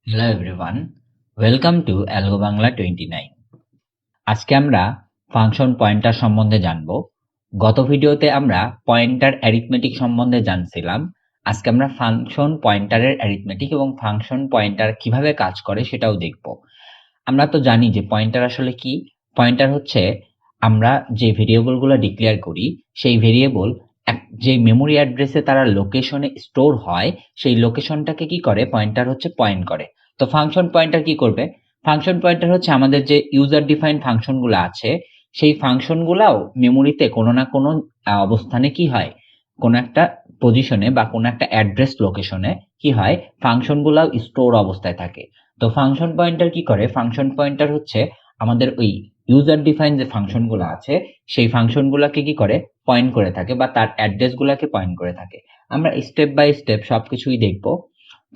Hello everyone, welcome to algo Bangla 29। আজকে আমরা function pointer সম্বন্ধে জানব। গত ভিডিওতে আমরা পয়েন্টার অ্যারিথমেটিক সম্বন্ধে জানছিলাম। আজকে আমরা ফাংশন পয়েন্টারের অ্যারিথমেটিক এবং ফাংশন পয়েন্টার কিভাবে কাজ করে সেটাও দেখব। আমরা তো জানি যে পয়েন্টার আসলে কি। পয়েন্টার হচ্ছে আমরা যে ভেরিয়েবলগুলো ডিক্লেয়ার করি সেই ভেরিয়েবল যে মেমোরি অ্যাড্রেসে তারা লোকেশনে স্টোর হয় সেই লোকেশনটাকে কি করে পয়েন্টার হচ্ছে পয়েন্ট করে। তো ফাংশন পয়েন্টার কি করবে? ফাংশন পয়েন্টার হচ্ছে আমাদের যে ইউজার ডিফাইন্ড ফাংশনগুলো আছে সেই ফাংশনগুলাও মেমোরিতে কোনো না কোনো অবস্থানে কি হয়, কোনো একটা পজিশনে বা কোনো একটা অ্যাড্রেস লোকেশনে কি হয়, ফাংশনগুলাও স্টোর অবস্থায় থাকে। তো ফাংশন পয়েন্টার কি করে? ফাংশন পয়েন্টার হচ্ছে আমাদের ওই ইউজার ডিফাইন যে ফাংশনগুলো আছে সেই ফাংশনগুলোকে কি করে পয়েন্ট করে থাকে বা তার অ্যাড্রেসগুলোকে পয়েন্ট করে থাকে। আমরা স্টেপ বাই স্টেপ সবকিছুই দেখব।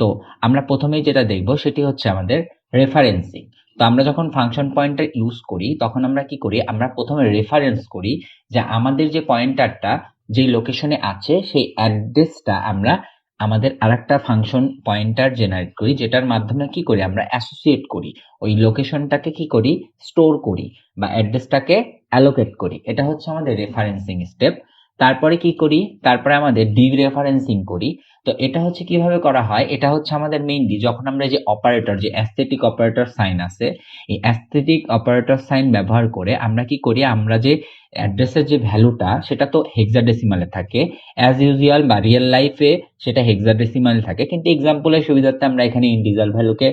তো আমরা প্রথমেই যেটা দেখব সেটি হচ্ছে আমাদের রেফারেন্সিং। তো আমরা যখন ফাংশন পয়েন্টার ইউজ করি তখন আমরা কি করি? আমরা প্রথমে রেফারেন্স করি যে আমাদের যে পয়েন্টারটা যেই লোকেশনে আছে সেই অ্যাড্রেসটা আমরা আমাদের আরেকটা ফাংশন পয়েন্টার জেনারেট করি, যেটার মাধ্যমে কি করি আমরা অ্যাসোসিয়েট করি, ওই লোকেশনটাকে কি করি স্টোর করি বা অ্যাড্রেসটাকে অ্যালোকেট করি। এটা হচ্ছে আমাদের রেফারেন্সিং স্টেপ। তারপরে কি করি? তারপরে আমাদের ডিরেফারেন্সিং করি। তো এটা হচ্ছে কিভাবে করা হয়? এটা হচ্ছে আমাদের মেইনলি যখন আমরা যে অপারেটর, যে অ্যাস্থেটিক অপারেটর সাইন আছে, এই অ্যাস্থেটিক অপারেটর সাইন ব্যবহার করে আমরা কি করি? আমরা যে অ্যাড্রেসের যে ভ্যালুটা সেটা তো হেক্সাডেসিমালে থাকে অ্যাজ ইউজুয়াল, বা রিয়েল লাইফে সেটা হেক্সাডেসিমালে থাকে, কিন্তু এক্সাম্পলের সুবিধার্থে আমরা এখানে ইন্টিজার ভ্যালুকে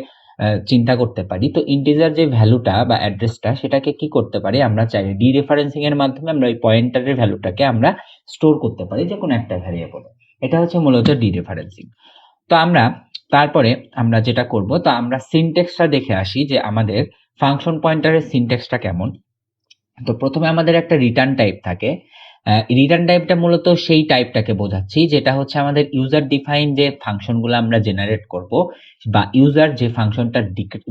চিন্তা করতে পারি। তো ইন্টিজার যে ভ্যালুটা বা অ্যাড্রেসটা সেটাকে কি করতে পারি? আমরা চাইলে ডিরেফারেন্সিং এর মাধ্যমে আমরা ওই পয়েন্টারের ভ্যালুটাকে আমরা স্টোর করতে পারি যে কোনো একটা ভ্যারিয়েবলে। এটা হচ্ছে মূলত ডিরেফারেন্সিং। তো তারপরে আমরা যেটা করব, তো আমরা সিনট্যাক্সটা দেখে আসি যে আমাদের ফাংশন পয়েন্টারের সিনট্যাক্সটা কেমন। তো প্রথমে আমাদের একটা রিটার্ন টাইপ থাকে। রিটার্ন টাইপটা মূলত সেই টাইপটাকে বোঝাচ্ছি যেটা হচ্ছে আমাদের ইউজার ডিফাইন যে ফাংশনগুলো আমরা জেনারেট করব বা ইউজার যে ফাংশনটা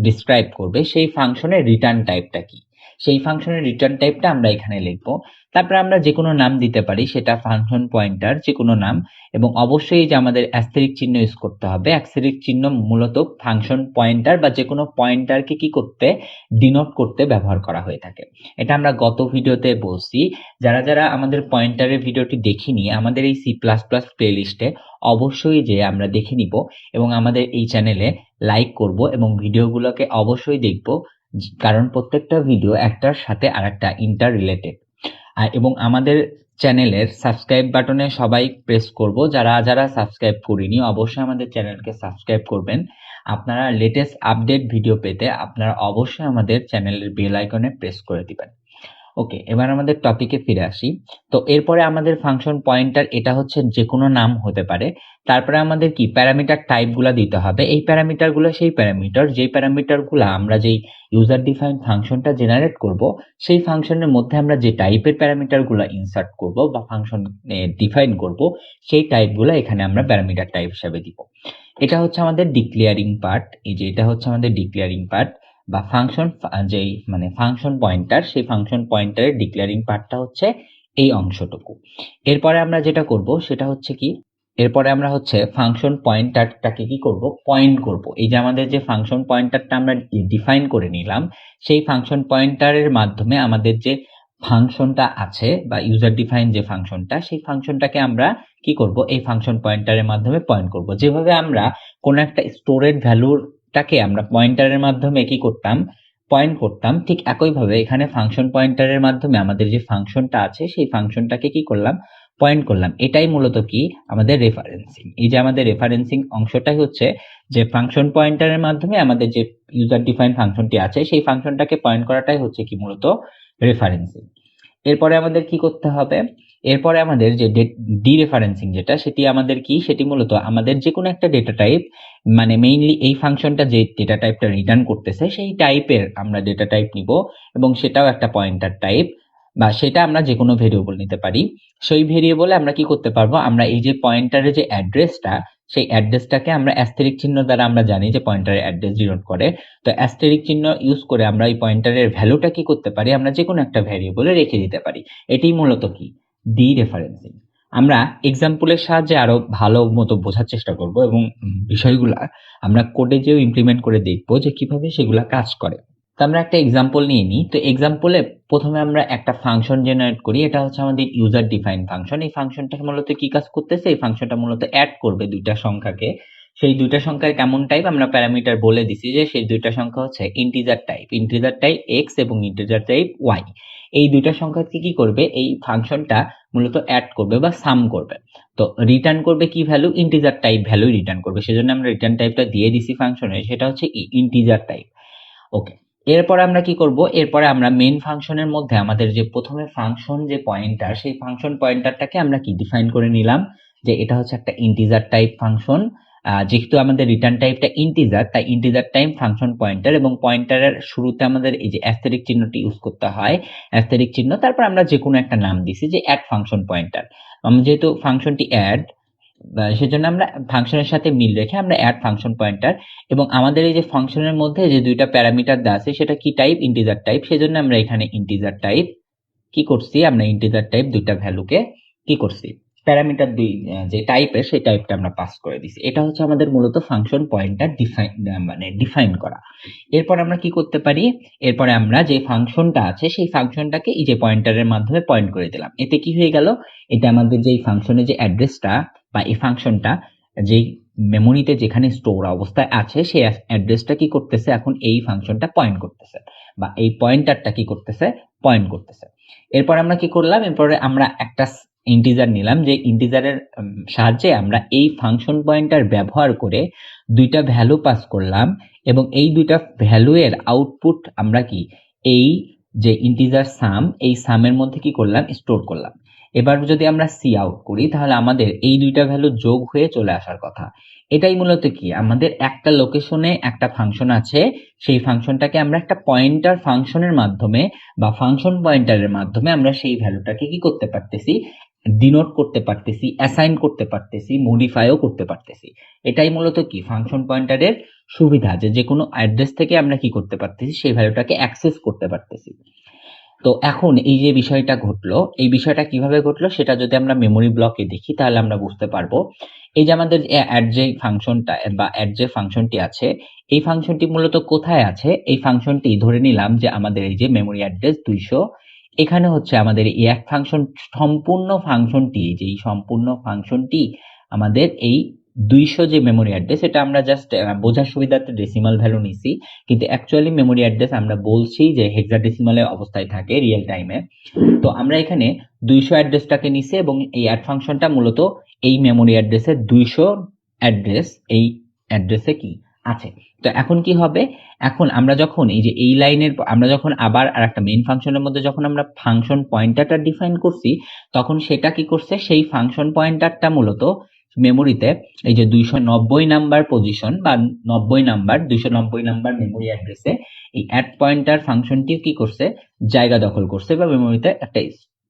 ডিসক্রাইব করবে সেই ফাংশনের রিটার্ন টাইপটা কি, সেই ফাংশনের রিটার্ন টাইপটা আমরা এখানে লিখব। তারপরে আমরা যে কোনো নাম দিতে পারি, সেটা ফাংশন পয়েন্টার যে কোনো নাম, এবং অবশ্যই যে আমাদের অ্যাস্টেরিক চিহ্ন ইউজ করতে হবে। অ্যাস্টেরিক চিহ্ন মূলত ফাংশন পয়েন্টার বা যে কোনো পয়েন্টারকে কি করতে, ডিনোট করতে ব্যবহার করা হয়ে থাকে। এটা আমরা গত ভিডিওতে বলছি। যারা যারা আমাদের পয়েন্টারের ভিডিওটি দেখিনি, আমাদের এই C++ প্লেলিস্টে অবশ্যই যে আমরা দেখে নিব এবং আমাদের এই চ্যানেলে লাইক করব এবং ভিডিওগুলোকে অবশ্যই দেখব, কারণ প্রত্যেকটা ভিডিও একটার সাথে আরেকটা ইন্টার রিলেটেড। এবং আমাদের চ্যানেলের সাবস্ক্রাইব বাটনে সবাই প্রেস করব। যারা যারা সাবস্ক্রাইব করিনি অবশ্যই আমাদের চ্যানেলকে সাবস্ক্রাইব করবেন। আপনারা লেটেস্ট আপডেট ভিডিও পেতে আপনারা অবশ্যই আমাদের চ্যানেলের বেল আইকনে প্রেস করে দিবেন। ওকে, এবার আমাদের টপিকে ফিরে আসি। তো এরপরে আমাদের ফাংশন পয়েন্টার এটা হচ্ছে যে কোনো নাম হতে পারে। তারপরে আমাদের কি প্যারামিটার টাইপগুলো দিতে হবে। এই প্যারামিটারগুলো সেই প্যারামিটার যেই প্যারামিটারগুলো আমরা যেই ইউজার ডিফাইন ফাংশনটা জেনারেট করব সেই ফাংশনের মধ্যে আমরা যে টাইপের প্যারামিটারগুলো ইনসার্ট করব বা ফাংশন ডিফাইন করব সেই টাইপগুলো এখানে আমরা প্যারামিটার টাইপ হিসেবে দিব। এটা হচ্ছে আমাদের ডিক্লেয়ারিং পার্ট। এই যে এটা হচ্ছে আমাদের ডিক্লেয়ারিং পার্ট বা ফাংশন, যেই মানে ফাংশন পয়েন্টার, সেই ফাংশন পয়েন্টারের ডিক্লেয়ারিং পার্টটা হচ্ছে এই অংশটুকু। এরপরে আমরা যেটা করব সেটা হচ্ছে কি, এরপরে আমরা হচ্ছে ফাংশন পয়েন্টারটাকে কি করব, পয়েন্ট করব। এই যে আমাদের যে ফাংশন পয়েন্টারটা আমরা ডিফাইন করে নিলাম সেই ফাংশন পয়েন্টারের মাধ্যমে আমাদের যে ফাংশনটা আছে বা ইউজার ডিফাইন যে ফাংশনটা সেই ফাংশনটাকে আমরা কি করব, এই ফাংশন পয়েন্টারের মাধ্যমে পয়েন্ট করব। যেভাবে আমরা কোনো একটা স্টোরেড ভ্যালুটাকে আমরা পয়েন্টারের মাধ্যমে কি করতাম, পয়েন্ট করতাম, ঠিক একইভাবে এখানে ফাংশন পয়েন্টারের মাধ্যমে আমাদের যে ফাংশনটা আছে সেই ফাংশনটাকে কি করলাম, পয়েন্ট করলাম। এটাই মূলত কি আমাদের রেফারেন্সিং। এই যে আমাদের রেফারেন্সিং অংশটাই হচ্ছে যে ফাংশন পয়েন্টারের মাধ্যমে আমাদের যে ইউজার ডিফাইন ফাংশনটি আছে সেই ফাংশনটাকে পয়েন্ট করাটাই হচ্ছে কি মূলত রেফারেন্সিং। এরপরে আমাদের কি করতে হবে, এরপরে আমাদের যে ডিরেফারেন্সিং যেটা, সেটি আমাদের কি, সেটি মূলত আমাদের যে কোনো একটা ডেটা টাইপ, মানে মেইনলি এই ফাংশনটা যে ডেটা টাইপটা রিটার্ন করতেছে সেই টাইপের আমরা ডেটা টাইপ নিব এবং সেটাও একটা পয়েন্টার টাইপ, বা সেটা আমরা যে কোনো ভেরিয়েবল নিতে পারি। সেই ভেরিয়েবলে আমরা কি করতে পারবো, আমরা এই যে পয়েন্টারের যে অ্যাড্রেসটা সেই অ্যাড্রেসটাকে আমরা অ্যাস্টেরিক চিহ্ন দ্বারা আমরা জানি যে পয়েন্টারের অ্যাড্রেস ডিনোট করে। তো অ্যাস্টেরিক চিহ্ন ইউজ করে আমরা এই পয়েন্টারের ভ্যালুটা কি করতে পারি, আমরা যে কোনো একটা ভ্যারিয়েবলে রেখে দিতে পারি। এটি মূলত কি ডিরেফারেন্সিং। আমরা এক্সাম্পলের সাহায্যে আরো ভালো মতো বোঝার চেষ্টা করব এবং বিষয়গুলা আমরা কোডে যেও ইমপ্লিমেন্ট করে দেখব যে কিভাবে সেগুলা কাজ করে। তো আমরা একটা এক্সাম্পল নিয়ে নিই। তো এক্সাম্পলে প্রথমে আমরা একটা ফাংশন জেনারেট করি। এটা হচ্ছে আমাদের ইউজার ডিফাইন ফাংশন। এই ফাংশনটা মূলত কি কাজ করতেছে? এই ফাংশনটা মূলত অ্যাড করবে দুইটা সংখ্যাকে। সেই দুইটা সংখ্যার কেমন টাইপ আমরা প্যারামিটার বলে দিছি যে সেই দুইটা সংখ্যা হচ্ছে ইন্টিজার টাইপ এক্স এবং ইন্টিজার টাইপ ওয়াই। এই দুইটা সংখ্যাকে কি করবে? এই ফাংশনটা মূলত অ্যাড করবে বা সাম করবে। তো রিটার্ন করবে কি value? Integer type value return করবে। সেজন্য আমরা রিটার্ন টাইপটা দিয়ে দিছি ফাংশনে, সেটা হচ্ছে ইন্টিজার টাইপ। ওকে, এরপরে আমরা কি করব? এরপরে আমরা মেইন ফাংশনের মধ্যে আমাদের যে প্রথমে ফাংশন যে পয়েন্টার, সেই ফাংশন পয়েন্টারটাকে আমরা কি ডিফাইন করে নিলাম যে এটা হচ্ছে একটা ইন্টিজার টাইপ ফাংশন। যেহেতু আমাদের রিটার্ন টাইপটা ইন্টিজার, তাই ইন্টিজার টাইপ ফাংশন পয়েন্টার, এবং পয়েন্টারের শুরুতে আমাদের এই যে অ্যাস্টেরিক চিহ্নটি ইউজ করতে হয়, অ্যাস্টেরিক চিহ্ন, তারপর আমরা যে কোনো একটা নাম দিছি যে অ্যাড ফাংশন পয়েন্টার। যেহেতু ফাংশনটি অ্যাড, সেজন্য আমরা ফাংশনের সাথে মিল রেখে আমরা অ্যাড ফাংশন পয়েন্টার, এবং আমাদের এই যে ফাংশনের মধ্যে যে দুইটা প্যারামিটার দেওয়া আছে সেটা কি টাইপ? Integer type. সেজন্য আমরা এখানে ইন্টিজার টাইপ কি করছি? আমরা ইন্টিজার টাইপ দুইটা ভ্যালুকে কি করছি? প্যারামিটার দুই যে টাইপের সেই টাইপটা আমরা পাস করে দিছি। এটা হচ্ছে আমাদের মূলত ফাংশন পয়েন্টার ডিফাইন করা। এরপর আমরা কি করতে পারি? এরপরে আমরা যে ফাংশনটা আছে সেই ফাংশনটাকে এই যে পয়েন্টারের মাধ্যমে পয়েন্ট করে দিলাম। এতে কি হয়ে গেল? এটা আমাদের যে ফাংশনের যে অ্যাড্রেসটা বা এই ফাংশনটা যেই মেমোরিতে যেখানে স্টোর অবস্থায় আছে সেই অ্যাড্রেসটা কি করতেছে? এখন এই ফাংশনটা পয়েন্ট করতেছে, বা এই পয়েন্টারটা কি করতেছে? পয়েন্ট করতেছে। এরপর আমরা কি করলাম? এরপরে আমরা একটা ইন্টিজার নিলাম, যে ইন্টিজারের সাহায্যে আমরা এই ফাংশন পয়েন্টার ব্যবহার করে দুইটা ভ্যালু পাস করলাম, এবং এই দুইটা ভ্যালু এর আউটপুট আমরা কি এই যে ইন্টিজার সাম, এই সামের মধ্যে কি করলাম? স্টোর করলাম। এবার যদি আমরা সি আউট করি তাহলে আমাদের এই দুইটা ভ্যালু যোগ হয়ে চলে আসার কথা। এটাই মূলত কি, আমাদের একটা লোকেশনে একটা ফাংশন আছে, সেই ফাংশনটাকে আমরা একটা পয়েন্টার ফাংশনের মাধ্যমে বা ফাংশন পয়েন্টারের মাধ্যমে আমরা সেই ভ্যালুটাকে কি করতে পারতেছি? ডিনোট করতে পারতেছি, অ্যাসাইন করতে পারতেছি, মডিফাইও করতে পারতেছি। এটাই মূলত কি ফাংশন পয়েন্টারের সুবিধা, যে যে কোনো অ্যাড্রেস থেকে আমরা কি করতে পারতেছি? সেই ভ্যালুটাকে অ্যাক্সেস করতে পারতেছি। তো এখন এই যে বিষয়টা ঘটলো, এই বিষয়টা কিভাবে ঘটলো সেটা যদি আমরা মেমোরি ব্লকে দেখি তাহলে আমরা বুঝতে পারবো। এই যে আমাদের অ্যাড যে ফাংশনটা বা অ্যাড যে ফাংশনটি আছে, এই ফাংশনটি মূলত কোথায় আছে? এই ফাংশনটি ধরে নিলাম যে আমাদের এই যে মেমোরি অ্যাড্রেস 200, এখানে হচ্ছে আমাদের এই এক ফাংশন, সম্পূর্ণ ফাংশনটি, এই যে এই সম্পূর্ণ ফাংশনটি আমাদের এই 200 যে মেমোরি অ্যাড্রেস, এটা আমরা জাস্ট বোঝার সুবিধার্থে ডেসিমাল ভ্যালু নিছি, কিন্তু অ্যাকচুয়ালি মেমোরি অ্যাড্রেস আমরা বলছি যে হেক্সাডেসিমালে অবস্থায় থাকে রিয়েল টাইমে। তো আমরা এখানে 200 অ্যাড্রেসটাকে নিছি, এবং এই অ্যাড ফাংশনটা মূলত এই মেমোরি অ্যাড্রেসের 200 অ্যাড্রেস এই অ্যাড্রেসে কি আছে। তো এখন কি হবে? এখন আমরা যখন এই যে এই লাইনের আমরা যখন আবার আর একটা মেইন ফাংশনের মধ্যে যখন আমরা ফাংশন পয়েন্টারটা ডিফাইন করছি, তখন সেটা কি করছে? সেই ফাংশন পয়েন্টারটা মূলত মেমোরিতে এই যে 290 নাম্বার পজিশন বা 290 নাম্বার মেমোরি অ্যাড্রেসে এই অ্যাড পয়েন্টার ফাংশনটি কি করছে? জায়গা দখল করছে, বা মেমোরিতে একটা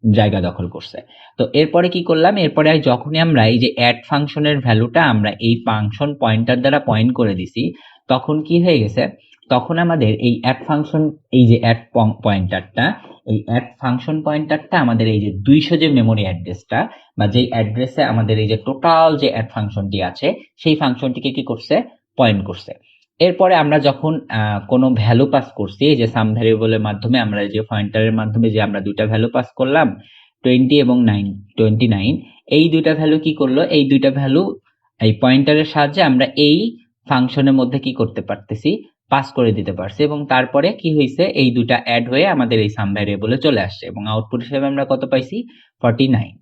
জায়গা দখল করছে। তো এরপরে কি করলাম? এরপরে যখনই আমরা এই যে অ্যাড ফাংশনের ভ্যালুটা আমরা এই ফাংশন পয়েন্টার দ্বারা পয়েন্ট করে দিছি, তখন কি হয়ে গেছে? তখন আমাদের এই অ্যাড ফাংশন, এই যে অ্যাড পয়েন্টারটা, এই অ্যাড ফাংশন পয়েন্টারটা আমাদের এই যে 200 যে মেমোরি অ্যাড্রেসটা বা যেই অ্যাড্রেসে আমাদের এই যে টোটাল যে অ্যাড ফাংশনটি আছে সেই ফাংশনটিকে কি করছে? পয়েন্ট করছে। এরপরে আমরা যখন কোনো ভ্যালু পাস করছি, এই যে সাম ভ্যারিয়েবলের মাধ্যমে আমরা যে পয়েন্টারের মাধ্যমে যে আমরা দুইটা ভ্যালু পাস করলাম 20 এবং 29, এই দুইটা ভ্যালু কি করলো? এই দুইটা ভ্যালু এই পয়েন্টারের সাহায্যে আমরা এই ফাংশনের মধ্যে কি করতে পারতেছি? পাস করে দিতে পারছি, এবং তারপরে কি হয়েছে? এই দুটা অ্যাড হয়ে আমাদের এই সাম ভ্যারিয়েবলে চলে আসছে, এবং আউটপুট হিসেবে আমরা কত পাইছি? 49।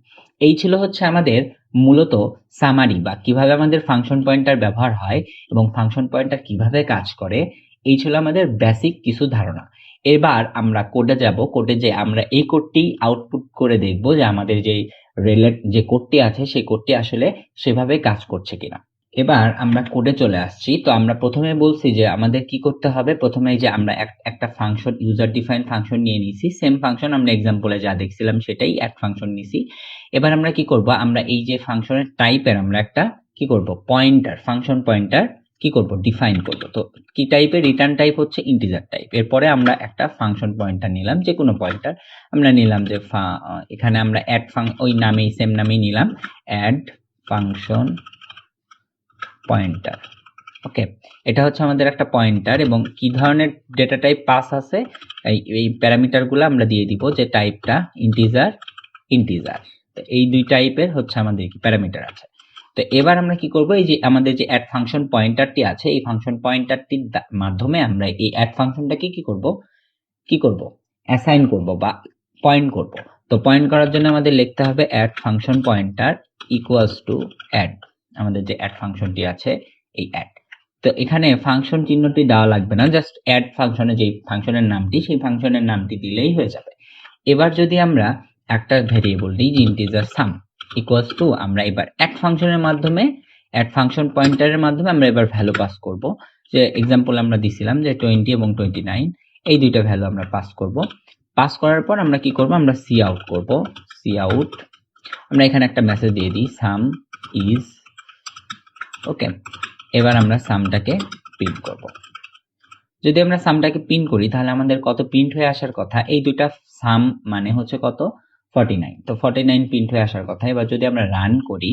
এই ছিল হচ্ছে আমাদের মূলত সামারি, বা কিভাবে আমাদের ফাংশন পয়েন্টার ব্যবহার হয় এবং ফাংশন পয়েন্টার কিভাবে কাজ করে। এই ছিল আমাদের বেসিক কিছু ধারণা। এবার আমরা কোডে যাব। কোডে যে আমরা এই কোডটি আউটপুট করে দেখব যে আমাদের যে কোডটি আছে সেই কোডটি আসলে সেভাবে কাজ করছে কিনা। এবার আমরা কোডে চলে আসছি। তো আমরা প্রথমে বলছি যে আমাদের কি করতে হবে? প্রথমে যে আমরা একটা ফাংশন, ইউজার ডিফাইন ফাংশন নিয়ে নিছি, সেম ফাংশন আমরা এক্সাম্পলে যা দেখছিলাম সেটাই অ্যাড ফাংশন নিছি। এবার আমরা কি করব? আমরা এই যে ফাংশনের টাইপের আমরা একটা কি করব? পয়েন্টার, ফাংশন পয়েন্টার কি করব, ডিফাইন করব। তো কি টাইপের, রিটার্ন টাইপ হচ্ছে ইন্টিজার টাইপ। এরপরে আমরা একটা ফাংশন পয়েন্টার নিলাম, যে কোনো পয়েন্টার আমরা নিলাম, যে এখানে আমরা অ্যাড ওই নামেই, সেম নামেই নিলাম, অ্যাড ফাংশন পয়েন্টার। ওকে, এটা হচ্ছে আমাদের একটা পয়েন্টার, এবং কি ধরনের ডেটা টাইপ পাস আছে এই প্যারামিটারগুলো আমরা দিয়ে দিব, যে টাইপটা ইন্টিজার, ইন্টিজার। তো এই দুই টাইপের হচ্ছে আমাদের কি প্যারামিটার আছে। তো এবার আমরা কি করব, এই যে আমাদের যে অ্যাড ফাংশন পয়েন্টারটি আছে, এই ফাংশন পয়েন্টারটির মাধ্যমে আমরা এই অ্যাড ফাংশনটাকে কি করব অ্যাসাইন করব বা পয়েন্ট করব। তো পয়েন্ট করার জন্য আমাদের লিখতে হবে add function pointer equals to add, আমাদের যে অ্যাড ফাংশনটি আছে এই অ্যাড। তো এখানে ফাংশন চিহ্নটি দেওয়া লাগবে না, জাস্ট অ্যাড ফাংশনে যে ফাংশনের নামটি, সেই ফাংশনের নামটি দিলেই হয়ে যাবে। এবার যদি আমরা একটা ভেরিয়েবল দিই, যে ইন্টিজার সাম ইকুয়ালস টু, আমরা এবার অ্যাড ফাংশনের মাধ্যমে, অ্যাড ফাংশন পয়েন্টারের মাধ্যমে আমরা এবার ভ্যালু পাস করব। যে এক্সাম্পল আমরা দিছিলাম যে 20 এবং 29, এই দুইটা ভ্যালু আমরা পাস করব। পাস করার পর আমরা কি করব, আমরা সি আউট করব। সি আউট, আমরা এখানে একটা মেসেজ দিয়ে দিই, সাম ইজ। ওকে, এবার আমরা সামটাকে প্রিন্ট করব। যদি আমরা সামটাকে প্রিন্ট করি, তাহলে আমাদের কত প্রিন্ট হয়ে আসার কথা, এই দুইটা সাম মানে হচ্ছে কত, 49। তো 49 প্রিন্ট হয়ে আসার কথা। এবার যদি আমরা রান করি,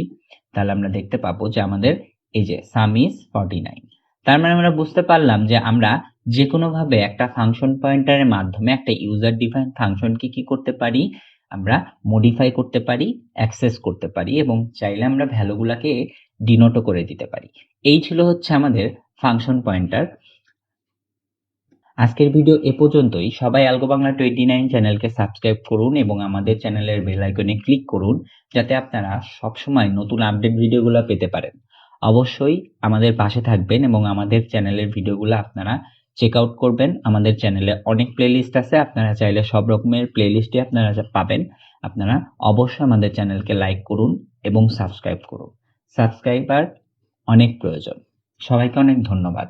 তাহলে আমরা দেখতে পাবো যে আমাদের এই যে সাম ইজ 49। তার মানে আমরা বুঝতে পারলাম যে আমরা যে কোনোভাবে একটা ফাংশন পয়েন্টারের মাধ্যমে একটা ইউজার ডিফাইন ফাংশনকে কি করতে পারি, আমরা মডিফাই করতে পারি, অ্যাক্সেস করতে পারি, এবং চাইলে আমরা ভ্যালুগুলোকে ডিনোটও করে দিতে পারি। এই ছিল হচ্ছে আমাদের ফাংশন পয়েন্টার। আজকের ভিডিও এ পর্যন্তই। সবাই আলগো বাংলা 29 চ্যানেলকে সাবস্ক্রাইব করুন এবং আমাদের চ্যানেলের বেল আইকনে ক্লিক করুন, যাতে আপনারা সবসময় নতুন আপডেট ভিডিওগুলো পেতে পারেন। অবশ্যই আমাদের পাশে থাকবেন এবং আমাদের চ্যানেলের ভিডিওগুলো আপনারা চেক আউট করবেন। আমাদের চ্যানেলে অনেক প্লেলিস্ট আছে, আপনারা চাইলে সব রকমের প্লেলিস্টে আপনারা পাবেন। আপনারা অবশ্যই আমাদের চ্যানেলকে লাইক করুন এবং সাবস্ক্রাইব করুন। সাবস্ক্রাইবার অনেক প্রয়োজন। সবাইকে অনেক ধন্যবাদ।